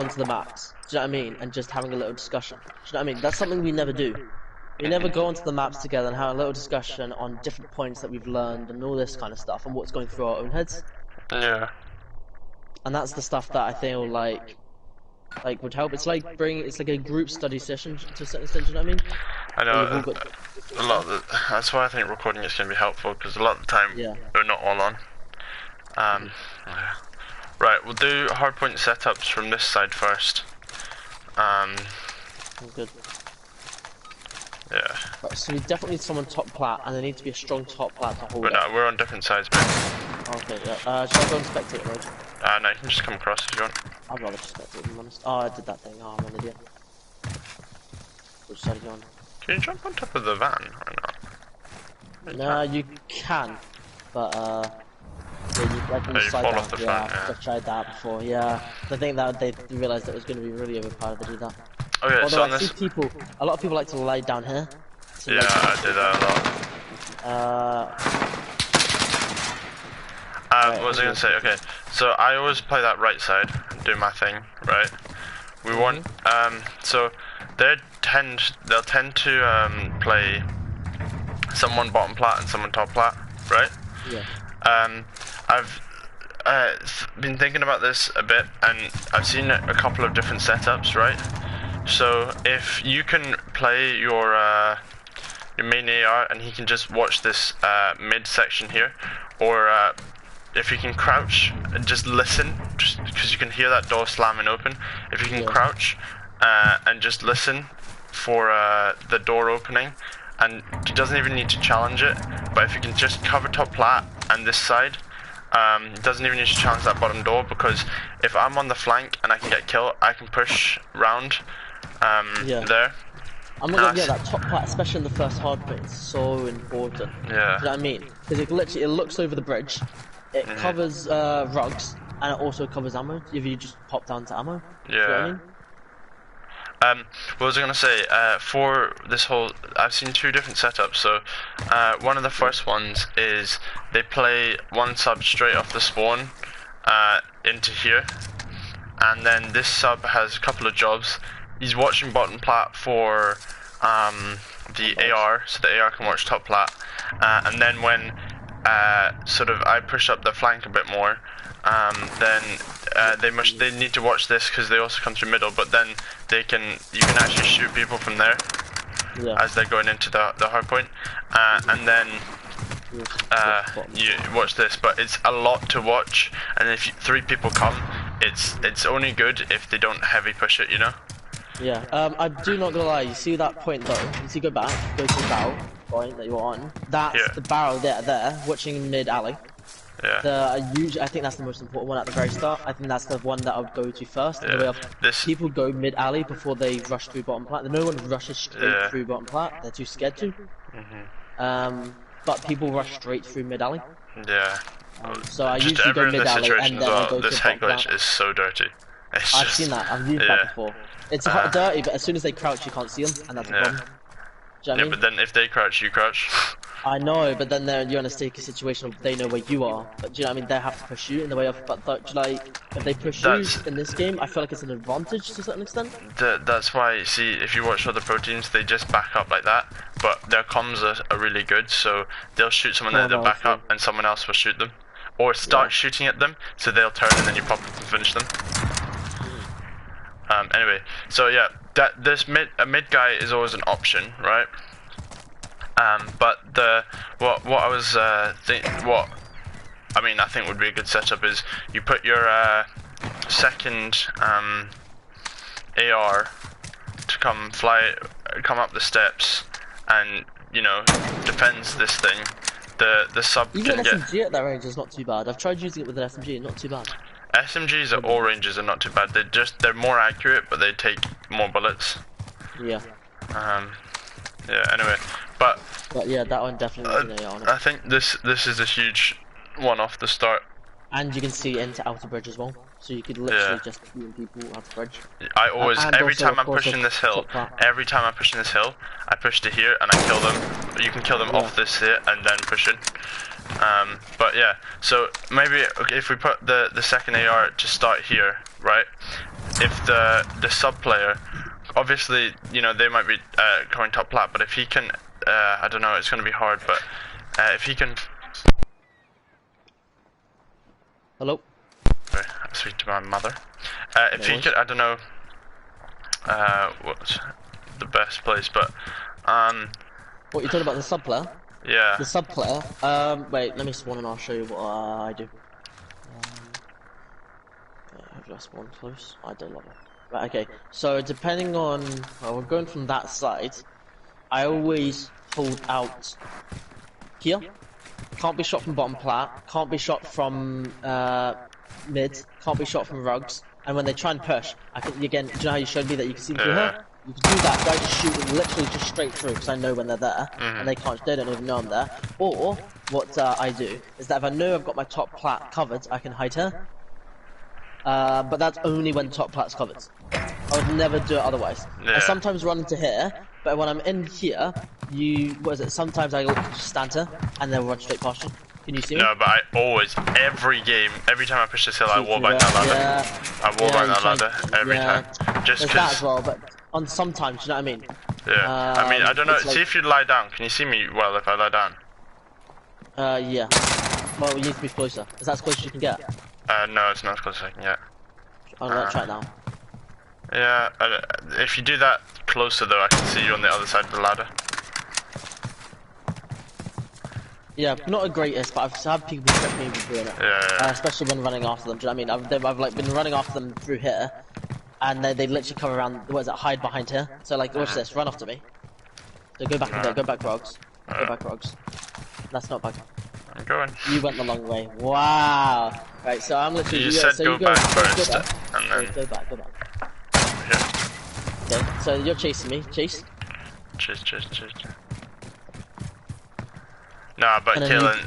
onto the maps. Do you know what I mean? And just having a little discussion. Do you know what I mean? That's something we never do. We never go onto the maps together and have a little discussion on different points that we've learned and all this kind of stuff and what's going through our own heads. Yeah. And that's the stuff that I feel like would help. It's like a group study session to a certain extent. Do you know what I mean? I know. A lot of that's why I think recording is going to be helpful, because a lot of the time we're not all on. Right, we'll do hardpoint setups from this side first. Good. Yeah. Right, so we definitely need someone top plat, and there needs to be a strong top plat to hold it. We're on different sides, mate. Okay, yeah. Shall I go and spectate mode? No, you can just come across if you want. I'd rather just spectate, to be honest. Oh, I did that thing. Oh, I'm an idiot. Which side are you on? Can you jump on top of the van or not? No, you can, but yeah, you fall off the front, yeah. I've tried that before. Yeah, I think that they realised that it was going to be really overpowered to do that. Okay, although so on I this, see a lot of people like to lie down here. So yeah, I do that a lot. What was I gonna say? Okay, so I always play that right side and do my thing, right? We want so they'll tend to play someone bottom plat and someone top plat, right? Yeah. I've been thinking about this a bit, and I've seen a couple of different setups, right? So if you can play your main AR and he can just watch this mid section here, or if you can crouch and just listen, just because you can hear that door slamming open. If you can crouch and just listen for the door opening, and he doesn't even need to challenge it, but if you can just cover top plat and this side, doesn't even need to challenge that bottom door, because if I'm on the flank and I can get a kill, I can push round there. I'm not gonna get that top part, especially in the first hard bit. It's so important. Yeah. Do you know what I mean? Because it looks over the bridge, it covers rugs, and it also covers ammo. If you just pop down to ammo. Yeah. Do you know what I mean? What was I gonna say? For this whole, I've seen two different setups. So, one of the first ones is they play one sub straight off the spawn into here, and then this sub has a couple of jobs. He's watching bottom plat for the AR, so the AR can watch top plat, and then when sort of I push up the flank a bit more, then they need to watch this, because they also come through middle, but then you can actually shoot people from there as they're going into the hard point, and then you watch this. But it's a lot to watch, and if three people come, it's only good if they don't heavy push it, you know. Yeah, I do not gonna lie, you see that point though, you see go back, go to the barrel point that you're on, that's the barrel there, watching mid alley. Yeah. I think that's the most important one at the very start. I think that's the one that I would go to first. Yeah. People go mid alley before they rush through bottom plat. No one rushes straight through bottom plat, they're too scared to. But people rush straight through mid alley. Yeah. So I usually go mid alley and then I go this to head bottom glitch plat. is so dirty. I've seen that, I've used that before. It's dirty, but as soon as they crouch, you can't see them, and that's the problem. Do you know what I mean? But then if they crouch, you crouch. I know, but then you're in a sticky situation where they know where you are. But do you know what I mean? They have to push you in the way of. But like, if they push you in this game, I feel like it's an advantage to a certain extent. That's why, see, if you watch other pro teams, they just back up like that. But their comms are really good, so they'll shoot someone there, they'll back up, and someone else will shoot them, or start shooting at them, so they'll turn and then you pop up and finish them. Anyway, so yeah, a mid guy is always an option, right? But what I was I think would be a good setup is you put your second AR to come up the steps, and you know, defends this thing. The sub even can get. SMG at that range is not too bad. I've tried using it with an SMG, not too bad. SMGs at all ranges are not too bad. They're more accurate, but they take more bullets. Yeah. Yeah. Anyway, but yeah, that one definitely has an AR on it. I think this is a huge one off the start. And you can see into outer bridge as well, so you could literally just beam people out the bridge. I always, every time I'm pushing this hill, I push to here and I kill them. You can kill them off this here and then push in. But yeah, so maybe if we put the second AR to start here, right? If the sub player, obviously, you know, they might be going top plat, but if he can, I don't know, it's going to be hard, but if he can. Hello. Sorry, I speak to my mother. If he could, I don't know what's the best place, but what you're talking about, the sub player? Yeah. The sub player. Wait, let me spawn and I'll show you what I do. How do I spawn close? I don't love it. Right, okay. So depending on, well, we're going from that side. I always hold out here. Can't be shot from bottom plat. Can't be shot from mid. Can't be shot from rugs. And when they try and push, I can again. Do you know how you showed me that you can see through here? You can do that. Go just shoot them literally just straight through because I know when they're there and they can't. They don't even know I'm there. Or what I do is that if I know I've got my top plat covered, I can hide here. But that's only when top plat's covered. I would never do it otherwise. Yeah. I sometimes run into here, but when I'm in here, sometimes I just stand here and then run straight past you. Can you see me? No, but I always, every game, every time I push this hill, I wallbang that ladder. Yeah. I wallbang that ladder every time. Just there's that as well, but on sometimes, you know what I mean? Yeah. I mean, I don't know. Like, see if you lie down. Can you see me well if I lie down? Yeah. Well, you need to be closer. Is that as close as you can get? No, it's not as close as I can get. I'll try it now. Yeah, if you do that closer though, I can see you on the other side of the ladder. Yeah, not the greatest, but I've had people trick me into doing it. Yeah. Especially when running after them. Do you know what I mean? I've like been running after them through here, and they literally come around. What is it? Hide behind here. So like, watch this. Run after me. So go back a bit. Go back, Rogs. Go back, Rogs. That's not back. I'm going. You went the long way. Wow. Right. So I'm literally. You said go back first, and then go back. Go back. Here. Okay. So you're chasing me. Chase. Chase. Nah, but killing.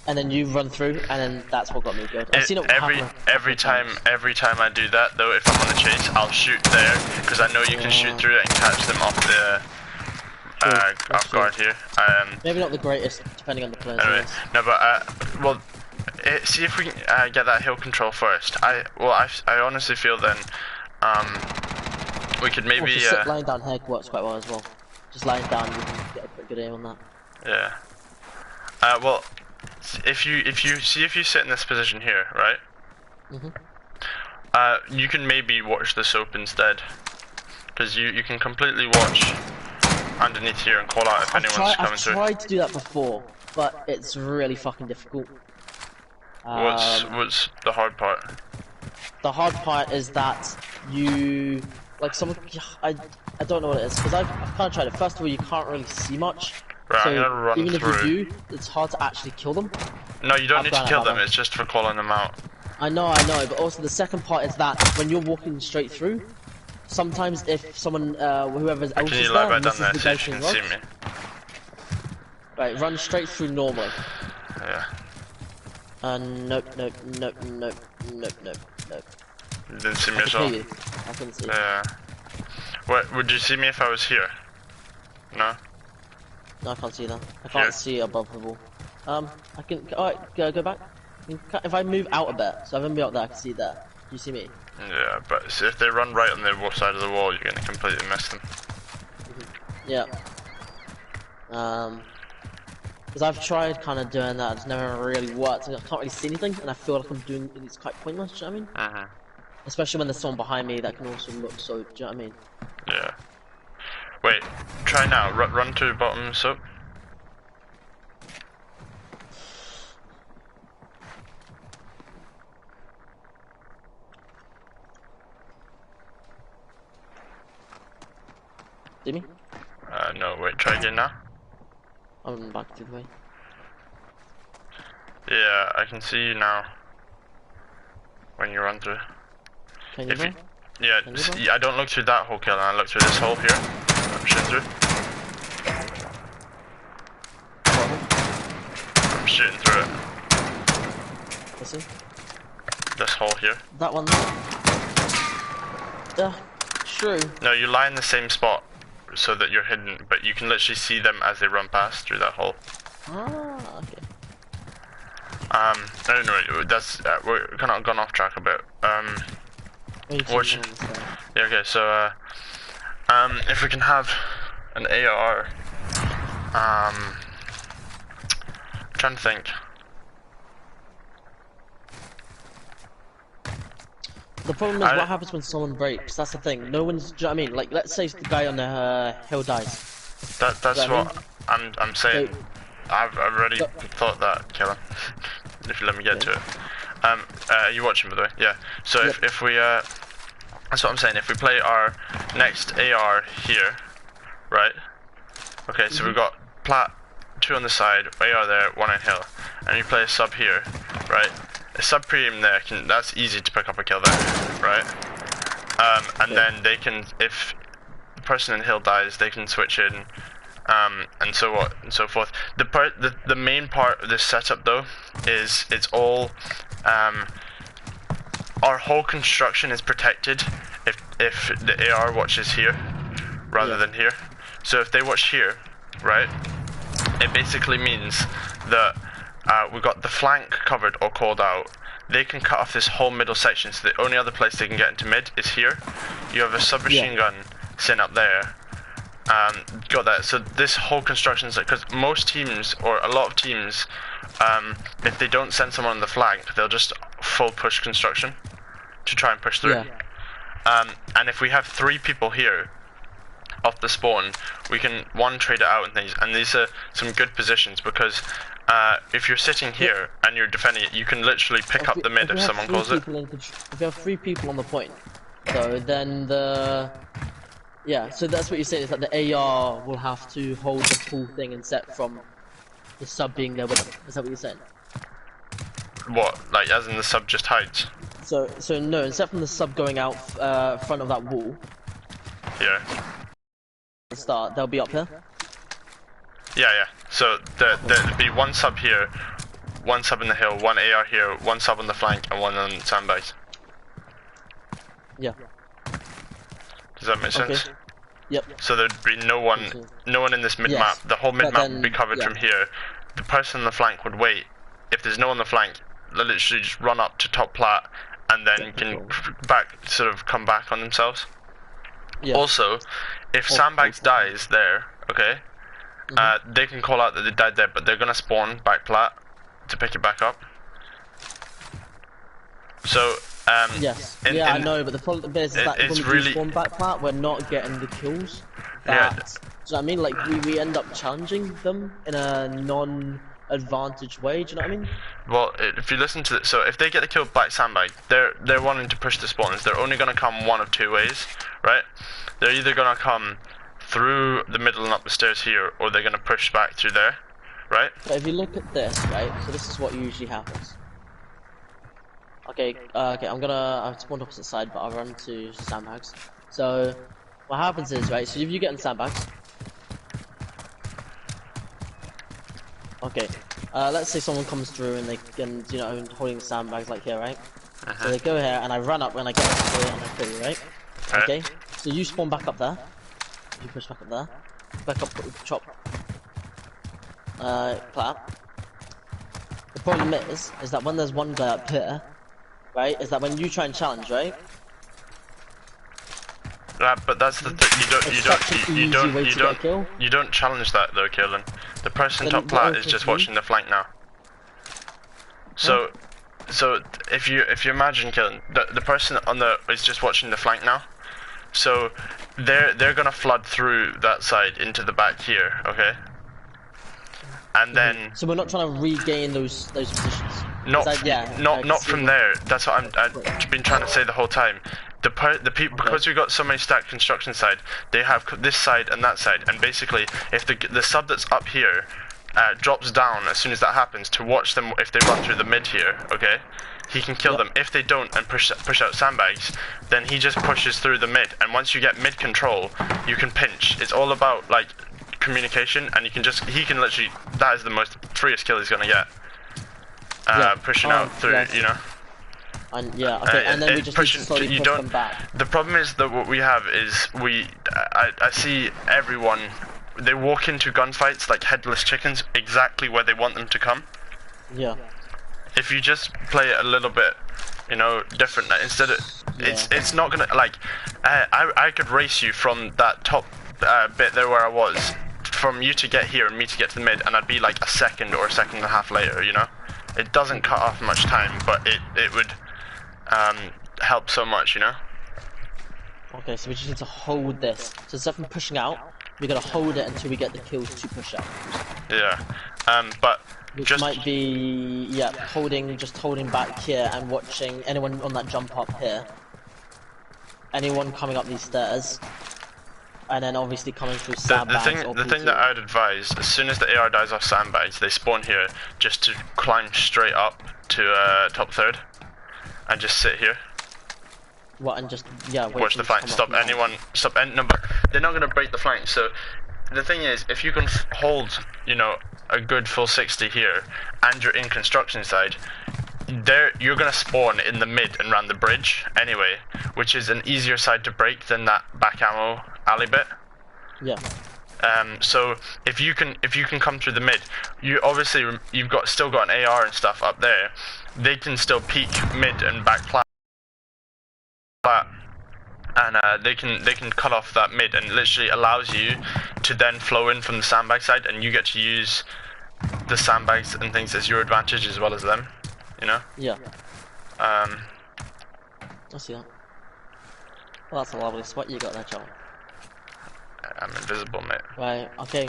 And then you run through, and then that's what got me good. I've seen it every time I do that though, if I'm on the chase, I'll shoot there because I know you can shoot through it and catch them off the off guard here. Maybe not the greatest, depending on the players. Anyway, no, but well, see if we can get that hill control first. I honestly feel then we could maybe lying down here works quite well as well. Just lying down, you can get a pretty good aim on that. Yeah. Well, if you sit in this position here, right? You can maybe watch the soap instead, because you can completely watch underneath here and call out if anyone's coming through. I've tried to do that before, but it's really fucking difficult. What's the hard part? The hard part is that you like someone. I don't know what it is because I've kind of tried it. First of all, you can't really see much. Right, so I'm gonna run even through. If you do, it's hard to actually kill them. No, you don't need to kill them. It's just for calling them out. I know, but also the second part is that when you're walking straight through, sometimes if someone, whoever else is there, misses the dashing rod. See me? Right, run straight through normally. Yeah. Nope. You didn't see me as well? I couldn't see you. Yeah. What, would you see me if I was here? No? No, I can't see that. I can't see above the wall. I can, alright, go back. If I move out a bit, so if I move out there, I can see there. Do you see me? Yeah, but if they run right on the side of the wall, you're gonna completely miss them. Yeah. Because I've tried kind of doing that, it's never really worked. I can't really see anything, and I feel like I'm doing it's quite pointless. Do you know what I mean? Especially when there's someone behind me that can also look. So, do you know what I mean? Yeah. Wait, try now. Run to bottom soap. See me? No, wait, try again now. I'm back to the way. Yeah, I can see you now. When you run through. Can you run? Yeah, I don't look through that hole, Kellen. I look through this hole here. I'm shooting through. I'm shooting through it. Let's see. This hole here. That one. Yeah, true. No, you lie in the same spot so that you're hidden, but you can literally see them as they run past through that hole. Ah, okay. Anyway, that's we're kind of gone off track a bit. Watching. Yeah, okay, so, if we can have an AR, I'm trying to think. The problem is what happens when someone breaks, that's the thing. No one's, do you know what I mean? Like, let's say the guy on the hill dies. That's what I'm saying. So, I've already thought that, Killer. If you let me get to it. Are you watching, by the way? Yeah. So if we, that's what I'm saying, if we play our next AR here, right? Okay, so we've got plat, 2 on the side, AR there, 1 on hill. And you play a sub here, right? A sub premium there, that's easy to pick up a kill there, right? And then they can, if the person in hill dies, they can switch in, and so on and so forth. The main part of this setup though, is it's all, our whole construction is protected if the AR watches here, rather than here. So if they watch here, right, it basically means that we've got the flank covered or called out. They can cut off this whole middle section, so the only other place they can get into mid is here. You have a submachine gun sitting up there. Got that. So this whole construction is like, because most teams, or a lot of teams, if they don't send someone on the flank, they'll just full push construction to try and push through. And if we have 3 people here off the spawn, we can trade it out and things, and these are some good positions because if you're sitting here and you're defending it, you can literally pick up the mid if someone calls it. If you have 3 people on the point, so then so that's what you're saying, is that the AR will have to hold the full thing and set from the sub being there with them. Is that what you're saying? What, like as in the sub just hides? So no, except from the sub going out front of that wall. Yeah. Start, they'll be up here. Yeah. So there'd be 1 sub here, 1 sub in the hill, 1 AR here, 1 sub on the flank, and 1 on sandbags. Yeah. Does that make sense? Okay. Yep. So there'd be no one in this mid map. The whole mid map would be covered from here. The person on the flank would wait. If there's no one on the flank, they'll literally just run up to top plat, and then can come back on themselves. Yeah. Also, if sandbags dies there, okay, they can call out that they died there, but they're gonna spawn back plat to pick it back up. So yes. I know, but the problem is that when we do spawn back plat, we're not getting the kills. Do you know what I mean? Like we end up challenging them in a non-advantage way. Do you know what I mean? Well, if you listen to it, so if they get the kill back sandbag, they're wanting to push the spawns. They're only gonna come one of 2 ways, right? They're either gonna come through the middle and up the stairs here, or they're gonna push back through there, right? But if you look at this, right? So this is what usually happens. Okay, I've spawned opposite side, but I'll run to sandbags. So, what happens is, right, so if you get in sandbags... Okay, let's say someone comes through and they can, holding sandbags like here, right? So they go here, and I run up when I get up here and I kill you, right? Okay, so you spawn back up there. You push back up there. Back up, chop. Plat. The problem is that when there's one guy up here, right, is that when you try and challenge, right? But that's the thing. You don't challenge that though, Kieran. The person top plat is just watching the flank now. So if you imagine, Kieran, the person is just watching the flank now. So they're gonna flood through that side into the back here, okay? And then so we're not trying to regain those positions. Not from there. That's what I've been trying to say the whole time. The people, because we've got so many stacked construction side, they have this side and that side, and basically if the sub that's up here drops down as soon as that happens to watch them if they run through the mid here, okay, he can kill them. If they don't and push out sandbags, then he just pushes through the mid, and once you get mid control, you can pinch. It's all about like communication, and he can literally, that is the most freest kill he's gonna get. Pushing out through, And and then we just push them back. The problem is that what we have is I see everyone, they walk into gunfights like headless chickens exactly where they want them to come. Yeah. If you just play it a little bit You know, different. Instead of it's not gonna like. I could race you from that top bit there where I was, from you to get here and me to get to the mid, and I'd be like a second or a second and a half later. You know, it doesn't cut off much time, but it would help so much. You know. Okay, so we just need to hold this. So instead of pushing out, we gotta hold it until we get the kills to push out. Yeah. But. Which just might be, yeah, just holding back here and watching anyone on that jump up here. Anyone coming up these stairs. And then obviously coming through sandbags. The thing that I'd advise, as soon as the AR dies off sandbags, they spawn here, just to climb straight up to top third. And just sit here. What, and just, yeah, wait watch the flank, no, but they're not going to break the flank, so the thing is, if you can hold, you know, a good full 60 here, and you're in construction side, you're gonna spawn in the mid and around the bridge anyway, which is an easier side to break than that back ammo alley bit. Yeah. So if you can come through the mid, you obviously still got an AR and stuff up there. They can still peek mid and back flat. And they can cut off that mid, and it literally allows you to then flow in from the sandbag side, and you get to use the sandbags and things as your advantage as well as them, you know? Yeah. I see that. Well, that's a lovely spot you got there, Joel. I'm invisible, mate. Right. Okay.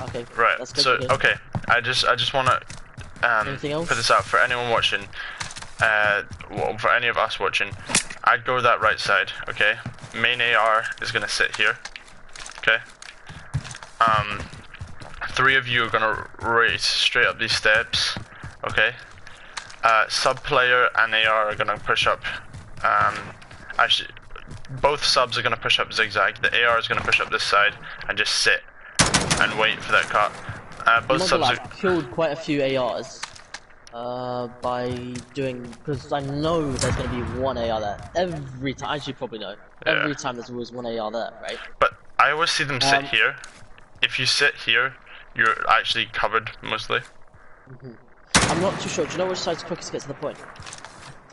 Okay. Right. That's good. So okay, I just want to put this out for anyone watching. For any of us watching. I'd go that right side, okay? Main AR is gonna sit here, okay? 3 of you are gonna race straight up these steps, okay? Sub player and AR are gonna push up, actually, both subs are gonna push up zigzag, the AR is gonna push up this side and just sit and wait for that cut. Both subs I've killed quite a few ARs. Because I know there's going to be one AR there. Every time, as you probably know, every time there's always one AR there, right? But I always see them sit here. If you sit here, you're actually covered, mostly. I'm not too sure. Do you know which side's quickest to get to the point?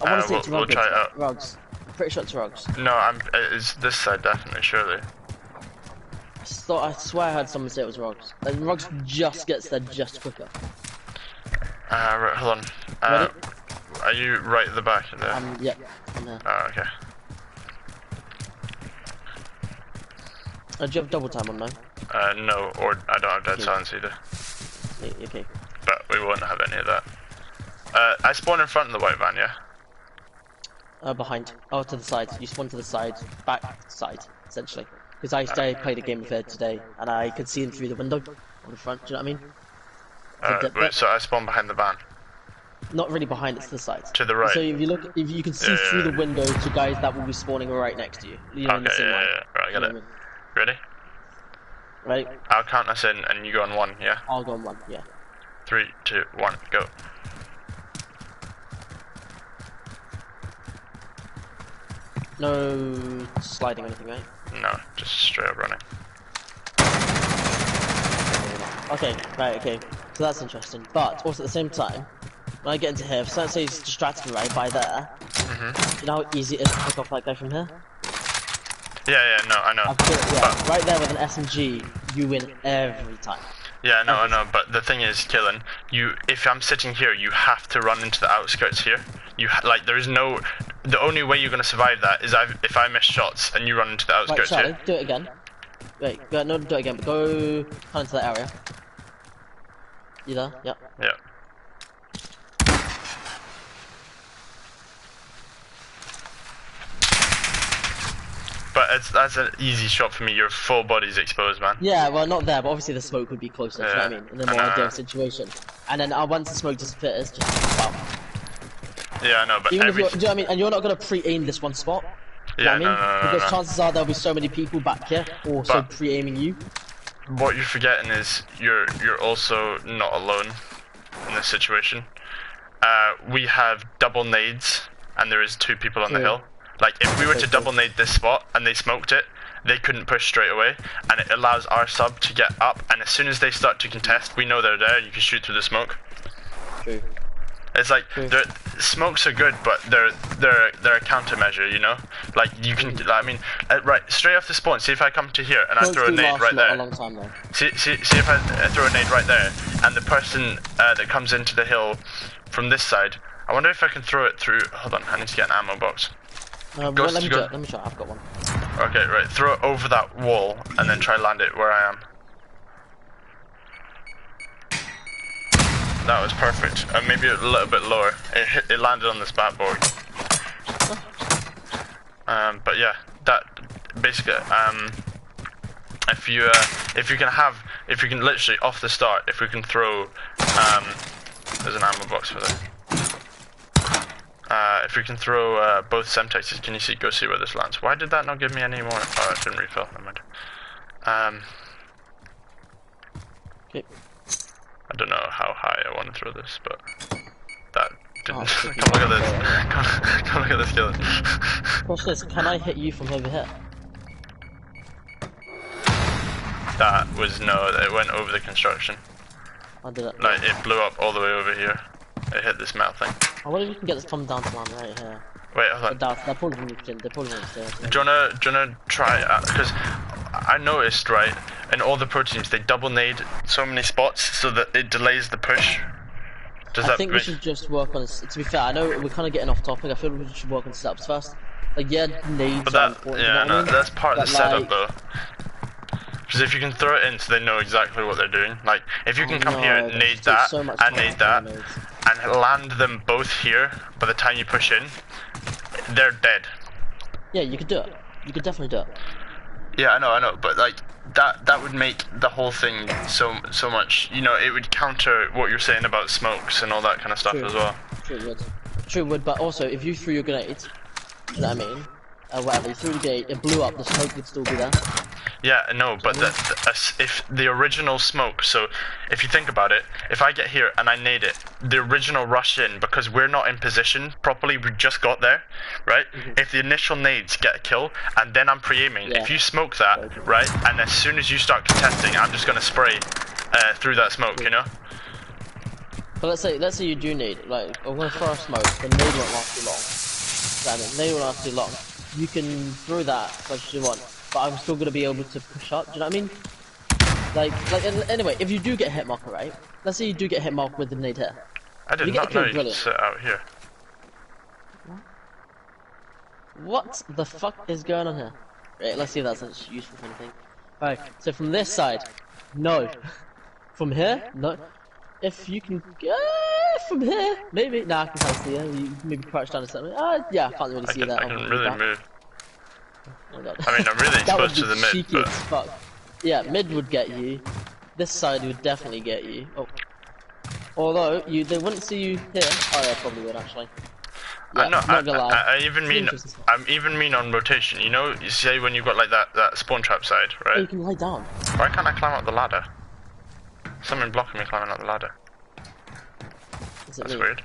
I want to say it's we'll try it out. Rugs. I'm pretty sure it's Rugs. No, it's this side, definitely, surely. I swear I heard someone say it was Rugs. Like, Rugs just gets there just quicker. Right, hold on. Ready? Are you right at the back there? Yep, I'm there. Oh, okay. Do you have double time on now? No, or I don't have dead silence either. Okay. But we won't have any of that. I spawn in front of the white van, yeah? Behind. Oh, to the side. You spawn to the side. Back side, essentially. Because I played a game with it today, and I could see him through the window on the front, do you know what I mean? Wait, so I spawn behind the van? Not really behind, it's to the side. To the right? So if you look, if you can see through the window to guys that will be spawning right next to you. You know, okay, yeah. Right, I got it. Ready? Right. I'll count us in and you go on 1, yeah? I'll go on 1, yeah. 3, 2, 1, go. No sliding or anything, right? No, just straight up running. Okay, right, okay. So that's interesting. But also at the same time, when I get into here, if someone says distracted me right by there, you know how easy it is to pick off that guy from here? Yeah, no, I know. Right there with an SMG, you win every time. Yeah, no, I know, but the thing is, Killen, if I'm sitting here, you have to run into the outskirts here. There is no, the only way you're going to survive that is if I miss shots and you run into the outskirts Charlie, here. Do it again. Wait, no, do it again, but go kind of to that area. You there? Yep. Yeah. But that's an easy shot for me. Your full body's exposed, man. Yeah, well, not there, but obviously the smoke would be closer. Yeah. You know what I mean? In the more ideal situation. And then once the smoke disappears, just wow. Yeah, I know, but even if do you know what I mean? And you're not gonna pre-aim this one spot. Yeah, you know what I mean? Because chances are there'll be so many people back here also pre-aiming you. What you're forgetting is you're also not alone in this situation. We have double nades, and there is 2 people on the hill. Like, if we were to double nade this spot and they smoked it, they couldn't push straight away, and it allows our sub to get up, and as soon as they start to contest, we know they're there, you can shoot through the smoke. True. It's like smokes are good, but they're a countermeasure, you know. Like you can, I mean, right straight off the spawn. See if I come to here and I throw a nade right there. See if I throw a nade right there, and the person that comes into the hill from this side. I wonder if I can throw it through. Hold on, I need to get an ammo box. Let me try. I've got one. Okay, right. Throw it over that wall and then try land it where I am. That was perfect. Maybe a little bit lower. It landed on this backboard. But yeah, that basically. If you can literally off the start, if we can throw, there's an ammo box for that. If we can throw both Semtexes, can you see? Go see where this lands. Why did that not give me any more? Oh, it didn't refill. Never mind. Okay. I don't know how high I want to throw this, but that didn't. Come look at this. Come look at this kill. Watch this. Can I hit you from over here? That was no. It went over the construction. I did it. Like it blew up all the way over here. It hit this metal thing. I wonder if we can get this come down to land right here. Wait, hold on. They're probably moved in. They're probably moved stairs. Do you wanna try? Because I noticed, right, in all the pro teams they double nade so many spots so that it delays the push. I think we should just work on. To be fair, I know we're kind of getting off topic. I feel we should work on setups first. Like nades. But that, that's part of the setup though. Because if you can throw it in so they know exactly what they're doing. Like, if you can come here, nade that, and nade that, and land them both here, by the time you push in, they're dead. Yeah, you could do it. You could definitely do it. Yeah, I know, but like, that would make the whole thing so much, you know, it would counter what you're saying about smokes and all that kind of stuff as well. True, it would. True, it would, but also, if you threw your grenade, you know what I mean? Whatever, you threw the grenade, it blew up, the smoke would still be there. Yeah, no, but if the original smoke, so if you think about it, if I get here and I nade it, the original rush in, because we're not in position properly, we just got there, right? If the initial nades get a kill, and then I'm pre-aiming, if you smoke that, right, and as soon as you start contesting, I'm just going to spray through that smoke, you know? But let's say you do nade, like, I'm going to throw a smoke, the nade won't last too long. Nade won't last too long. You can throw that as much as you want. But I'm still gonna be able to push up. Do you know what I mean? Like anyway, if you do get hit marker, right? Let's say you do get hit marker with the nade here. I did not know you could sit out here. What the fuck is going on here? Right, let's see if that's useful for anything. Right, so from this side, no. From here, no. If you can from here, maybe. Nah, I can kind of see it. You maybe crouch down or something. Yeah, I can't really see that. I can really move. Oh my God. I mean, I'm really exposed to the mid, but... Fuck. Yeah, mid would get you. This side would definitely get you. Oh. Although, they wouldn't see you here. Oh, they probably would, actually. Yeah, not gonna lie. I'm even mean on rotation. You know, you say when you've got like that spawn trap side, right? Oh, you can lie down. Why can't I climb up the ladder? Something blocking me climbing up the ladder. That's weird.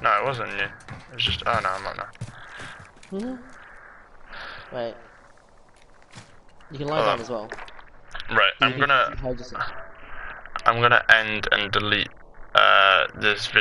No, it wasn't you. It was just... Oh, no, I'm not now. Right. You can lie down as well. Right, I'm gonna end and delete this video.